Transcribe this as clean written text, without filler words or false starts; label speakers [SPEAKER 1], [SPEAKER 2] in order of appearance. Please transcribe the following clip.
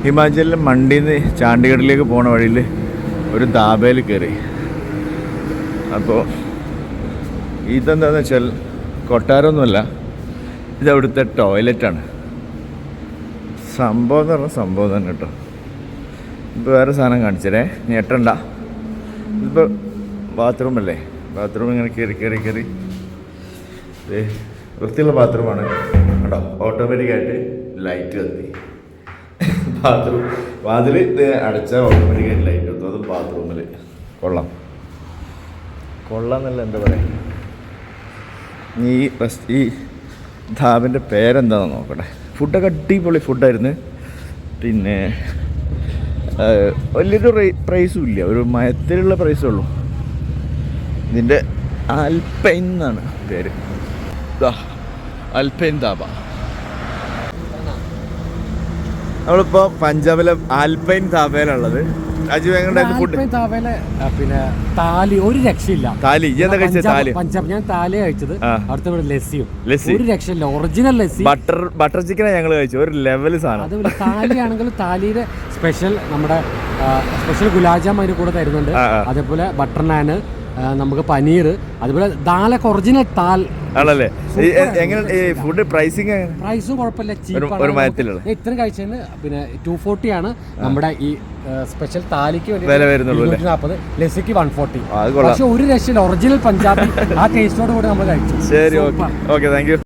[SPEAKER 1] ഹിമാചലിലെ മണ്ടിയിൽ നിന്ന് ചാണ്ടിഗഡിലേക്ക് പോണ വഴിയിൽ ഒരു ധാബയിൽ കയറി. അപ്പോൾ ഇതെന്താണെന്ന് വെച്ചാൽ കൊട്ടാരമൊന്നുമല്ല, ഇത് അവിടുത്തെ ടോയ്ലറ്റാണ്. സംഭവം എന്ന് പറഞ്ഞാൽ സംഭവം തന്നെ കേട്ടോ. ഇപ്പോൾ വേറെ സാധനം കാണിച്ചേ, ഞെട്ടണ്ട. ഇതിപ്പോൾ ബാത്റൂമല്ലേ, ബാത്റൂം ഇങ്ങനെ കയറി വൃത്തിയുള്ള ബാത്റൂമാണ് കേട്ടോ. ഓട്ടോമാറ്റിക്കായിട്ട് ലൈറ്റ് കത്തി. ബാത്റൂം വാതിൽ ഇത് അടച്ചാൽ ഓട്ടോമാറ്റിക്കായിട്ട് ലൈറ്റ് കത്തും. അത് ബാത്റൂമിൽ കൊള്ളാം എന്നല്ല എന്താ പറയുക. ഈ ധാബിൻ്റെ പേരെന്താണെന്ന് നോക്കട്ടെ. ഫുഡൊക്കെ അടിപൊളി ഫുഡായിരുന്നു. പിന്നെ വലിയൊരു പ്രൈസും ഇല്ല, ഒരു മയത്തിലുള്ള പ്രൈസേ ഉള്ളൂ. ഇതിൻ്റെ ആൽപൈൻ എന്നാണ് പേര്. ആൽപൈൻ ധാബ. നമ്മളിപ്പോൾ പഞ്ചാബിലെ ആൽപൈൻ ധാബയിലുള്ളത്. രാജീവ് എങ്ങനെയുണ്ടായിരുന്നു ഫുഡ്?
[SPEAKER 2] പിന്നെ താലി ഒരു രക്ഷയില്ല.
[SPEAKER 1] താലി എന്താ കഴിച്ചത്? താലി
[SPEAKER 2] പഞ്ചാബ് ഞാൻ താലി കഴിച്ചത്. അടുത്ത ലസ്സിയും ഒരു രക്ഷയില്ല. ഒറിജിനൽ ലസ്സി
[SPEAKER 1] ബട്ടർ ചിക്കനാണ് ഞങ്ങൾ കഴിച്ചത്. ഒരു ലെവൽ സാധനം.
[SPEAKER 2] അതുപോലെ താലി ആണെങ്കിൽ താലിയുടെ സ്പെഷ്യൽ നമ്മുടെ സ്പെഷ്യൽ ഗുലാബ് ജാം അതിന് കൂടെ തരുന്നുണ്ട്. അതേപോലെ ബട്ടർ നാന്, നമുക്ക് പനീർ, അതുപോലെ ദാലൊക്കെ ഒറിജിനൽ താൽ
[SPEAKER 1] ആണല്ലേ. എങ്ങനെ ഫുഡ് പ്രൈസും
[SPEAKER 2] കുഴപ്പമില്ല, ചീപ്പാണ്. ഇത്രയും കഴിച്ചതിന് പിന്നെ 240 ആണ് നമ്മുടെ ഈ സ്പെഷ്യൽ താലിക്ക്
[SPEAKER 1] വില വരുന്നുള്ളൂ.
[SPEAKER 2] 240, ലസ്സിക്ക് 140. പക്ഷെ ഒരു രക്ഷയില്ല, ഒറിജിനൽ പഞ്ചാബി ആ ടേസ്റ്റോട് കൂടി നമ്മൾ കഴിച്ചു.
[SPEAKER 1] ശരി, ഓക്കെ, താങ്ക് യു.